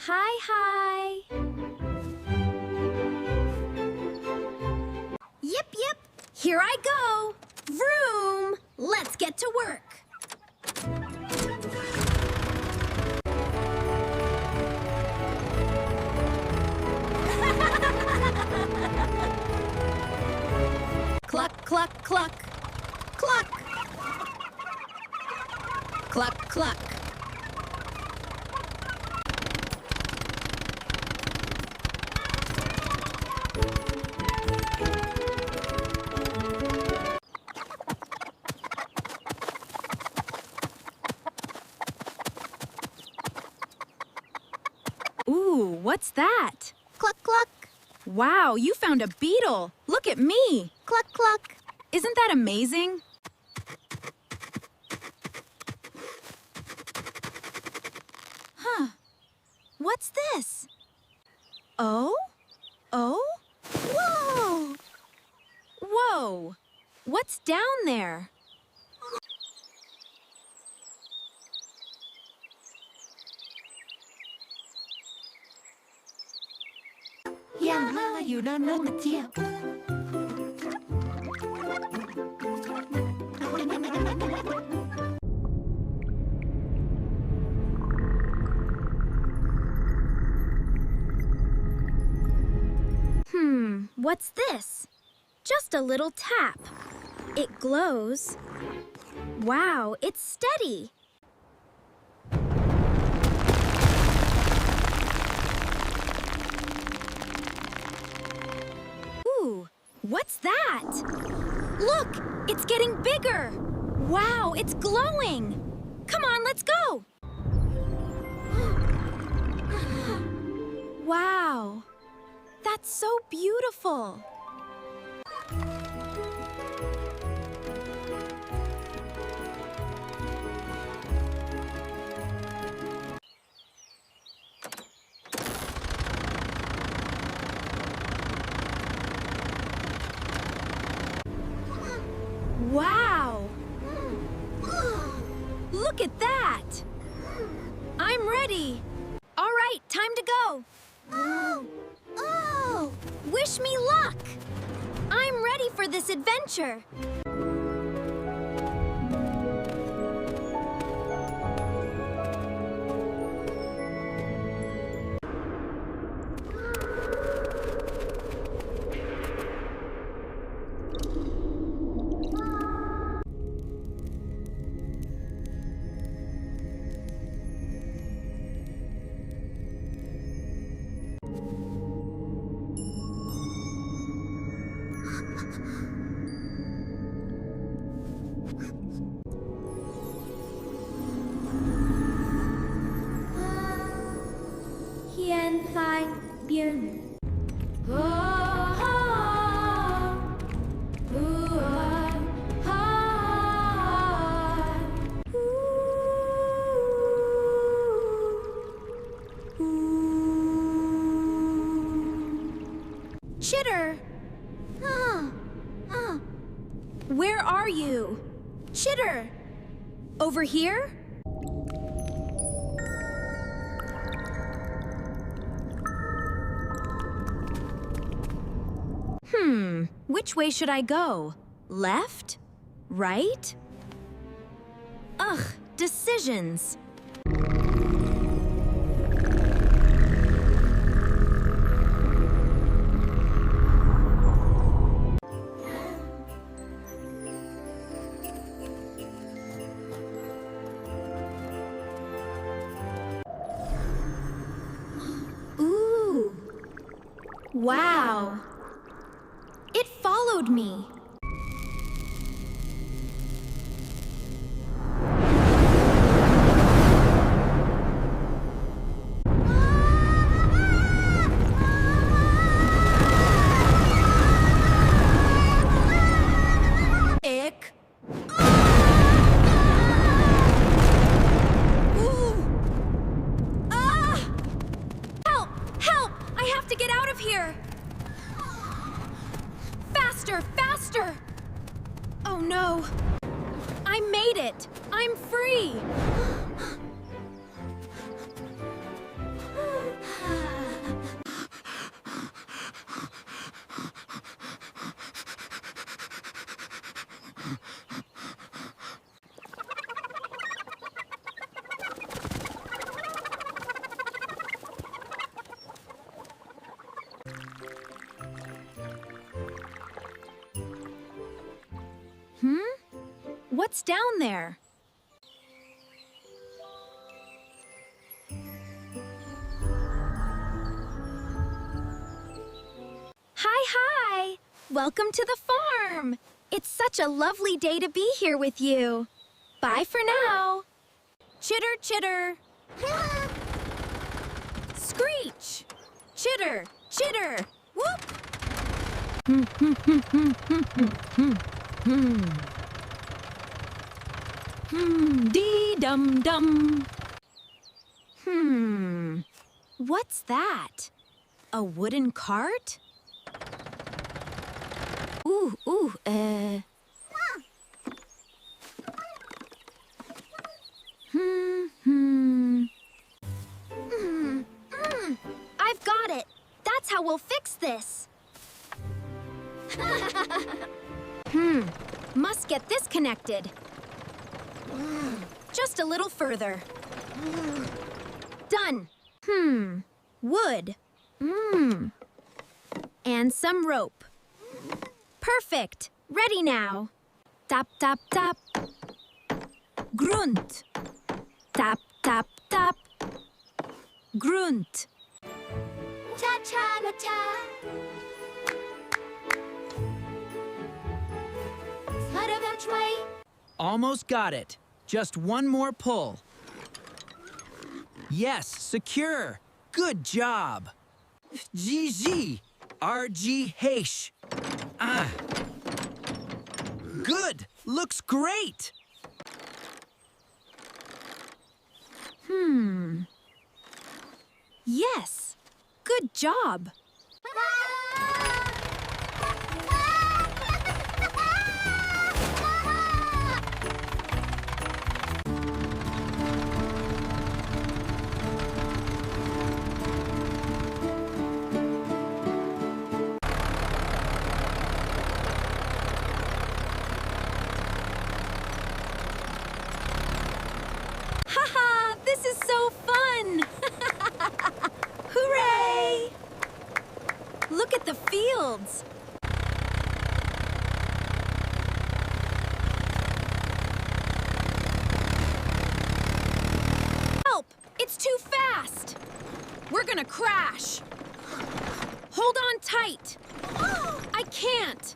Hi, hi. Yip. Here I go. Vroom. Let's get to work. Cluck, cluck, cluck. Cluck. Cluck, cluck. Ooh, what's that? Cluck, cluck. Wow, you found a beetle. Look at me. Cluck, cluck. Isn't that amazing? Huh. What's this? Oh? Oh? Whoa! Whoa! What's down there? Yeah, you don't know the deal. What's this? Just a little tap. It glows. Wow, it's steady. Ooh, what's that? Look, it's getting bigger. Wow, it's glowing. Come on, let's go. Wow, that's so beautiful. Wow! Look at that! I'm ready! All right, time to go! Oh! Wish me luck! I'm ready for this adventure! Hiện tại biển. Chitter! Where are you? Chitter! Over here? Which way should I go? Left? Right? Ugh, decisions. Ooh. Wow. It followed me. Ick. Ooh. Ah! Help! Help! I have to get out of here! Faster! Oh no! I made it! I'm free! What's down there? Hi! Welcome to the farm! It's such a lovely day to be here with you. Bye for now. Chitter, chitter. Screech! Chitter, chitter. Whoop! Dee-dum-dum. What's that? A wooden cart? I've got it. That's how we'll fix this. Must get this connected. Just a little further. Done. Wood. And some rope. Perfect. Ready now. Tap, tap, tap. Grunt. Tap, tap, tap. Grunt. Cha-cha-la-cha. Flutter-that-way. Almost got it. Just one more pull. Yes, secure. Good job. GG. RGH. Ah. Good. Looks great. Yes. Good job. Haha, this is so fun! Hooray! Look at the fields. Help! It's too fast! We're gonna crash! Hold on tight! I can't!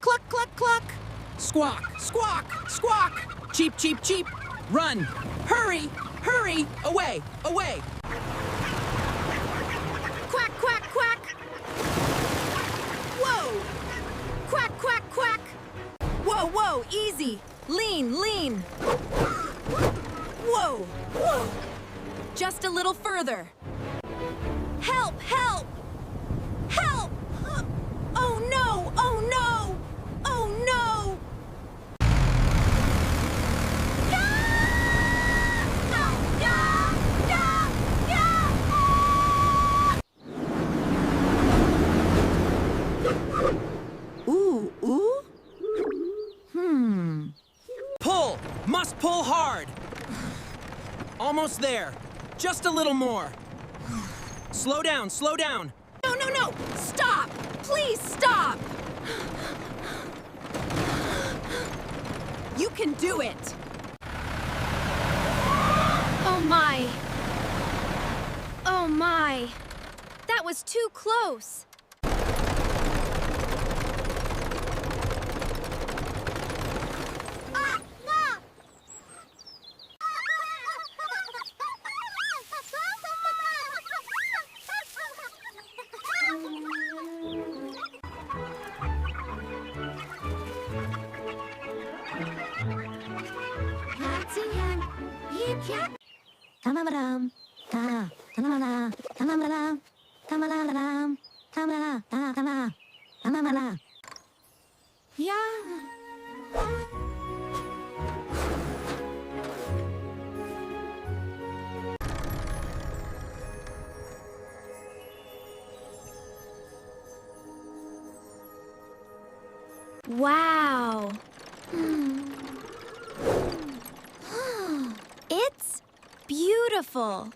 Cluck, cluck, cluck. Squawk, squawk, squawk. Cheep, cheep, cheep. Run. Hurry, hurry. Away, away. Quack, quack, quack! Whoa! Quack, quack, quack! Whoa, whoa, easy! Lean, lean! Whoa! Whoa! Just a little further. Help, help! Help! Oh no! Oh no! Oh no! Ooh, ooh. Pull. Must pull hard. Almost there. Just a little more. Slow down, slow down. No, no, no! Stop! Please stop! You can do it! Oh my! Oh my! That was too close! Tamaram, ta, tamamara, tamamara, tamararam, tamara, ta, tama, tamamara. Yeah. Wow. It's beautiful.